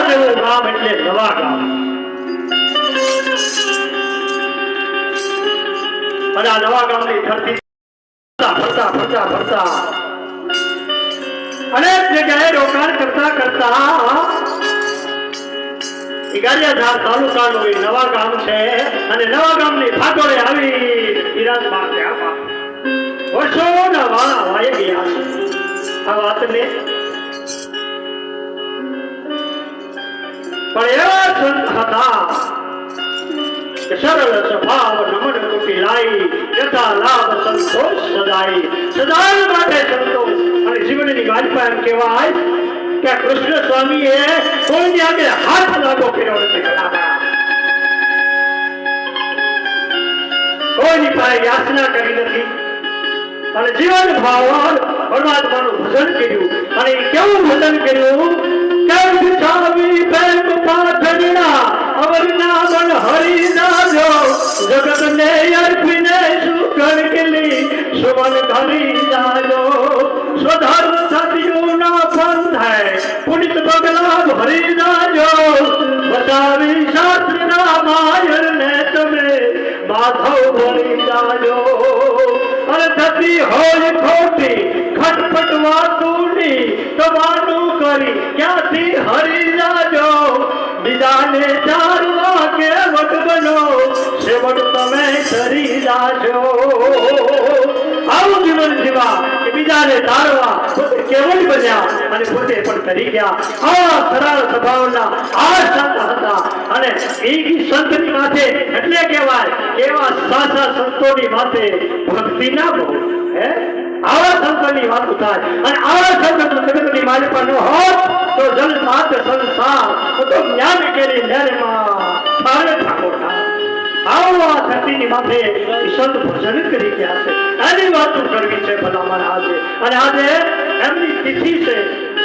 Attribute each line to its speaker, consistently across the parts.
Speaker 1: જેવું ગામ એટલે નવા ગામ. અને આ નવા ગામની ધરતી ફરતા ફરતા ફરતા અનેક જગ્યાએ રોકાણ કરતા કરતા ગારિયાધાર તાલુકાનું એ નવા ગામ છે. અને નવા ગામની ફાટોળે આવી વિરાજમાન થયા. વર્ષોના વાળા વાય ગયા છે. આ વાતને પણ એવા સંત હતા કે સરળ સ્વભાવ નમન કુટી લાઈ યથા લાભ સંતોષ સદાઈ. સદાય માટે સંતોષ અને જીવનની વાજપા એમ કહેવાય કે કૃષ્ણ સ્વામીએ કોઈની આગળ હાથ લાગો કર્યો નથી. કોઈની પાસે યાચના કરી નથી અને જીવન ભાવ પરમાત્માનું ભજન કર્યું. અને કેવું ભજન કર્યું કે વિચારી પ્રેમ પાથરણા અવરના મન હરી જાજો જગતને અર્પીને સુકર કેલી સુમન ધરી જાજો. સ્વધર્મ સદયુના પંથે પુનિત પગલા ભરી જાજો બચાવી શાસ્ત્રના માયરને તમે માધવ ભરી જાજો. અને થતી હોય ખોટી ખટપટ વાતુની તમારું કરી ક્યાંથી હરી જાજો. બીજાને ચારવા કે વટ બનો સેવટ તમે કરી જાજો. આવું જીવન જીવા કે બીજાને તારવા પોતે કેવળ બન્યા અને પોતે પણ કરી ગયા. આ સરળ સ્વભાવના આ સંત હતા. અને એ સંતની માથે એટલે કહેવાય એવા સાચા સંતોની માથે ભક્તિ ના બહુ. આવા સંતોની વાત થાય અને આવા સંત જગતની માલિકા ન હોત તો જલ માત્ર સંસાર તો જ્ઞાન કેરી નરમાં થાળે ઠાકોર થાય. આવા ધરતીની માથે સંત ભજન કરી ગયા છે. એની વાતો કરવી છે ભલા મારા આજે. અને આજે એમની તિથિ છે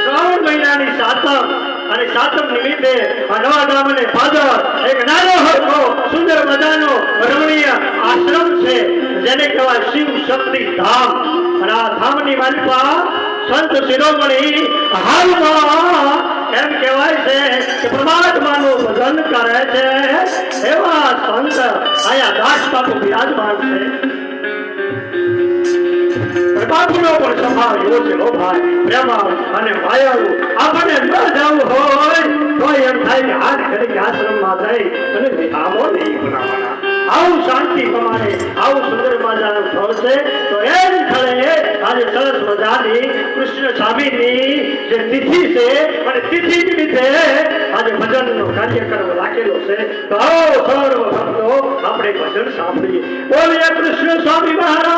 Speaker 1: શ્રાવણ મહિનાની સાતમ. અને સાતમ નિમિત્તે આ નવા ગામ અને પાદર એક નાનો હરખો સુંદર મજાનો રમણીય આશ્રમ છે જેને કહેવાય શિવ શક્તિ ધામ. અને આ ધામની માલિકા સંત શિરોમણી હાલમાં એમ કહેવાય છે કે પરમાત્માનું ભજન કરે છે. એવા સંત આયા દાસ બાપુ બિરાજમાન છે. બાપુનો પણ સ્વભાવ એવો છે ઓ ભાઈ પ્રેમ અને માયાળુ. આપણને ન જવું હોય તો એમ થાય કે હાથ ઘડી આશ્રમમાં જઈ અને ધામો નહીં બનાવવાના. આવું શાંતિ પ્રમાણે આવું સુંદર મજાનું સ્થળ છે. તો એ જ સ્થળે આજે સરસ મજાની કૃષ્ણ સ્વામીની જે તિથિ છે અને તિથિ નિમિત્તે આજે ભજનનો કાર્યક્રમ રાખેલો છે. તો આવો સર્વ ભક્તો આપણે ભજન સાંભળીએ. બોલીએ કૃષ્ણ સ્વામી મહારાજ.